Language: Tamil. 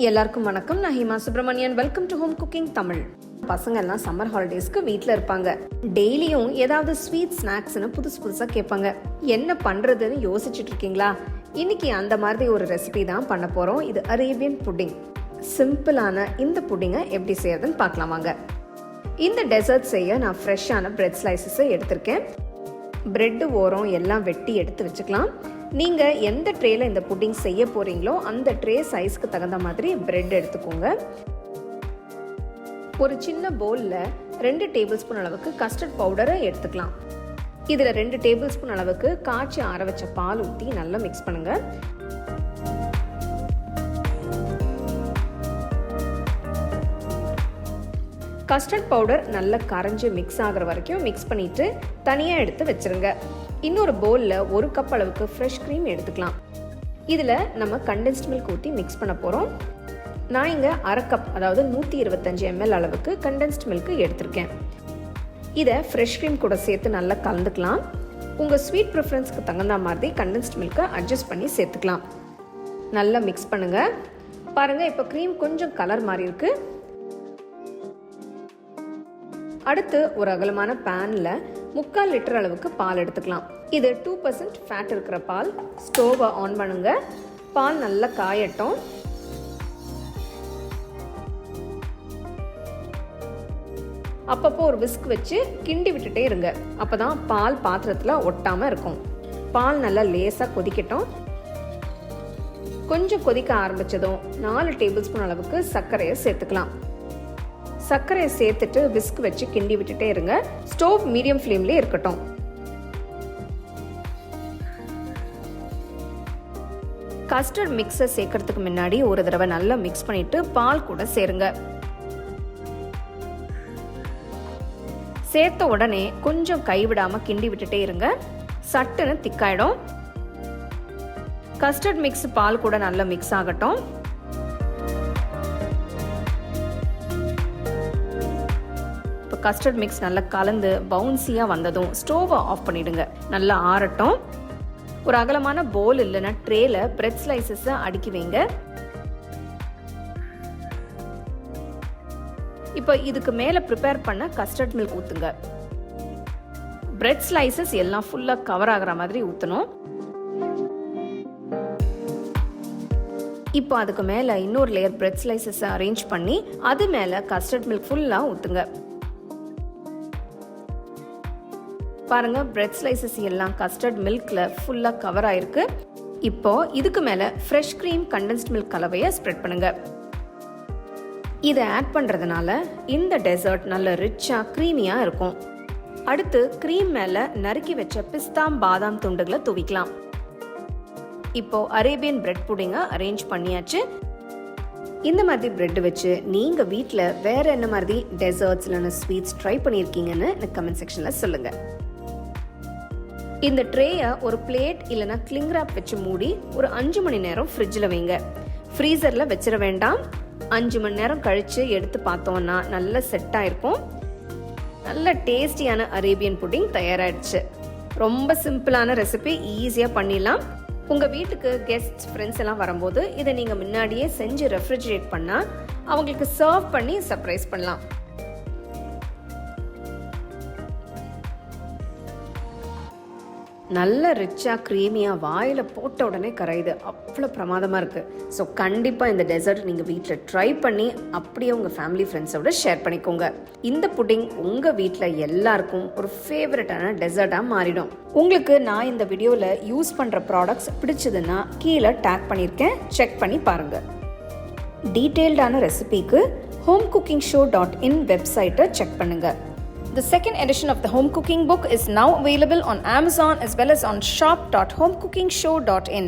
எல்லாருக்கும் வணக்கம். நான் Hima Subramanian. Welcome to home cooking Tamil. பசங்க எல்லாம் சம்மர் ஹாலிடேஸ்க்கு வீட்டில் இருப்பாங்க. டெய்லியும் ஏதாவது ஸ்வீட் ஸ்நாக்ஸ்னு புதுசாக கேட்பாங்க. என்ன பண்ணுறதுன்னு யோசிச்சுட்டு இருக்கீங்களா? இன்னைக்கு அந்த மாதிரி ஒரு ரெசிபி தான் பண்ண போகிறோம். இது அரேபியன் புட்டிங். சிம்பிளான இந்த புட்டிங்கை எப்படி செய்யறதுன்னு பார்க்கலாம் வாங்க. இந்த டெசர்ட் செய்ய நான் ஃப்ரெஷ்ஷான பிரெட் ஸ்லைசஸை எடுத்திருக்கேன். பிரெட்டு ஓரம் எல்லாம் வெட்டி எடுத்து வச்சுக்கலாம். நீங்கள் எந்த ட்ரேல இந்த புட்டிங் செய்ய போகிறீங்களோ அந்த ட்ரே சைஸ்க்கு தகுந்த மாதிரி பிரெட் எடுத்துக்கோங்க. ஒரு சின்ன பவுலில் 2 டேபிள் ஸ்பூன் அளவுக்கு கஸ்டர்ட் பவுடரை எடுத்துக்கலாம். இதில் 2 டேபிள் ஸ்பூன் அளவுக்கு காய்ச்சி ஆற வச்ச பால் ஊற்றி நல்லா மிக்ஸ் பண்ணுங்க. கஸ்டர்ட் பவுடர் நல்லா கரைஞ்சி மிக்ஸ் ஆகிற வரைக்கும் மிக்ஸ் பண்ணிட்டு தனியாக எடுத்து வச்சிருங்க. இன்னொரு பவுலில் 1 கப் அளவுக்கு ஃப்ரெஷ் க்ரீம் எடுத்துக்கலாம். இதில் நம்ம கண்டென்ஸ்ட் மில்க் ஊற்றி மிக்ஸ் பண்ண போகிறோம். நான் இங்கே 1/2 கப், அதாவது 125 ml அளவுக்கு கண்டென்ஸ்ட் மில்க் எடுத்திருக்கேன். இதை ஃப்ரெஷ் க்ரீம் கூட சேர்த்து நல்லா கலந்துக்கலாம். உங்கள் ஸ்வீட் ப்ரிஃபரன்ஸ்க்கு தகுந்த மாதிரி கண்டென்ஸ்ட் மில்க்கை அட்ஜஸ்ட் பண்ணி சேர்த்துக்கலாம். நல்லா மிக்ஸ் பண்ணுங்கள். பாருங்கள், இப்போ க்ரீம் கொஞ்சம் கலர் மாறி இருக்கு. அடுத்து ஒரு அகலமான பேனில் 3/4 லிட்டர் அளவுக்கு பால் எடுத்துக்கலாம். இது 2% ஃபேட் இருக்கிற பால். ஸ்டோவை ஆன் பண்ணுங்க. பால் நல்லா காயட்டும். அப்பப்போ ஒரு விஸ்க் வச்சு கிண்டி விட்டுட்டே இருங்க. அப்பதான் பால் பாத்திரத்தில் ஒட்டாமல் இருக்கும். பால் நல்லா லேசாக கொதிக்கட்டும். கொஞ்சம் கொதிக்க ஆரம்பிச்சதும் 4 டேபிள் ஸ்பூன் அளவுக்கு சர்க்கரையை சேர்த்துக்கலாம். சர்க்கரையை சேர்த்துட்டு விஸ்க் வச்சு கிண்டி விட்டுட்டே இருங்க. ஸ்டோவ் மீடியம் ஃப்ளேம்லேயே இருக்கட்டும். கஸ்டர்ட் மிக்ஸை சேர்க்கறதுக்கு முன்னாடி ஒரு தடவை நல்லா மிக்ஸ் பண்ணிட்டு பால் கூட சேருங்க. சேர்த்த உடனே கொஞ்சம் கைவிடாம கிண்டி விட்டுட்டே இருங்க. சட்டுன்னு திக்காயிடும். கஸ்டர்ட் மிக்ஸ் பால் கூட நல்லா மிக்ஸ் ஆகட்டும். கஸ்டர்ட் மிக்ஸ் நல்லா கலந்து பவுன்சியாக வந்ததும் ஸ்டோவை ஆஃப் பண்ணிடுங்க. நல்லா ஆறட்டும். ஒரு அகலமான பவுல் இல்லைன்னா ட்ரேல பிரெட் ஸ்லைசஸை அடுக்கி வைங்க. இப்போ இதுக்கு மேலே ப்ரிப்பேர் பண்ண கஸ்டர்ட் மில்க் ஊற்றுங்க. பிரெட் ஸ்லைசஸ் எல்லாம் ஃபுல்லாக கவர் ஆகிற மாதிரி ஊற்றணும். இப்போ அதுக்கு மேலே இன்னொரு லேயர் பிரெட் ஸ்லைசஸை அரேஞ்ச் பண்ணி அது மேலே கஸ்டர்ட் மில்க் ஃபுல்லாக ஊற்றுங்க. பாருங்க, பிரெட் ஸ்லைசஸ் எல்லாம் கஸ்டர்ட் மில்க்ல ஃபுல்லா கவர் ஆயிருக்கு. இப்போ இதுக்கு மேல ஃப்ரெஷ் க்ரீம் கண்டென்ஸ்ட் மில்க் கலவையை ஸ்ப்ரெட் பண்ணுங்க. இதை ஆட் பண்றதுனால இந்த டெசர்ட் நல்ல ரிச்சா க்ரீமியா இருக்கும். அடுத்து க்ரீம் மேல நறுக்கி வச்ச பிஸ்தா பாதாம் துண்டுகளை தூவிக்கலாம். இப்போ அரேபியன் பிரெட் புடிங்கை அரேஞ்ச் பண்ணியாச்சு. இந்த மாதிரி பிரெட் வச்சு நீங்க வீட்டில் வேற என்ன மாதிரி டெசர்ட்ஸ் இல்லைன்னா ஸ்வீட்ஸ் ட்ரை பண்ணியிருக்கீங்கன்னு எனக்கு கமெண்ட் செக்ஷன்ல சொல்லுங்க. இந்த ட்ரேயை ஒரு பிளேட் இல்லைனா கிளிங் ராப் வச்சு மூடி ஒரு 5 மணி நேரம் ஃப்ரிட்ஜில் வைங்க. ஃப்ரீசரில் வச்சிட வேண்டாம். 5 மணி நேரம் கழித்து எடுத்து பார்த்தோம்னா நல்ல செட் ஆயிருக்கும். நல்ல டேஸ்டியான அரேபியன் புட்டிங் தயாராகிடுச்சு. ரொம்ப சிம்பிளான ரெசிபி, ஈஸியாக பண்ணிடலாம். உங்கள் வீட்டுக்கு கெஸ்ட்ஸ், ஃப்ரெண்ட்ஸ் எல்லாம் வரும்போது இதை நீங்கள் முன்னாடியே செஞ்சு ரெஃப்ரிஜரேட் பண்ணால் அவங்களுக்கு சர்வ் பண்ணி சர்ப்ரைஸ் பண்ணலாம். நல்ல ரிச்சாக க்ரீமியாக வாயில் போட்ட உடனே கரையுது. அவ்வளோ பிரமாதமாக இருக்குது. ஸோ கண்டிப்பாக இந்த டெசர்ட் நீங்கள் வீட்டில் ட்ரை பண்ணி அப்படியே உங்கள் ஃபேமிலி ஃப்ரெண்ட்ஸோட ஷேர் பண்ணிக்கோங்க. இந்த புட்டிங் உங்கள் வீட்டில் எல்லாருக்கும் ஒரு ஃபேவரட்டான டெசர்ட்டாக மாறிடும். உங்களுக்கு நான் இந்த வீடியோவில் யூஸ் பண்ணுற ப்ராடக்ட்ஸ் பிடிச்சதுன்னா கீழே டேக் பண்ணியிருக்கேன், செக் பண்ணி பாருங்கள். டீட்டெயில்டான ரெசிபிக்கு homecookingshow.in வெப்சைட்டை செக் பண்ணுங்கள். The second edition of the home cooking book is now available on Amazon as well as on shop.homecookingshow.in.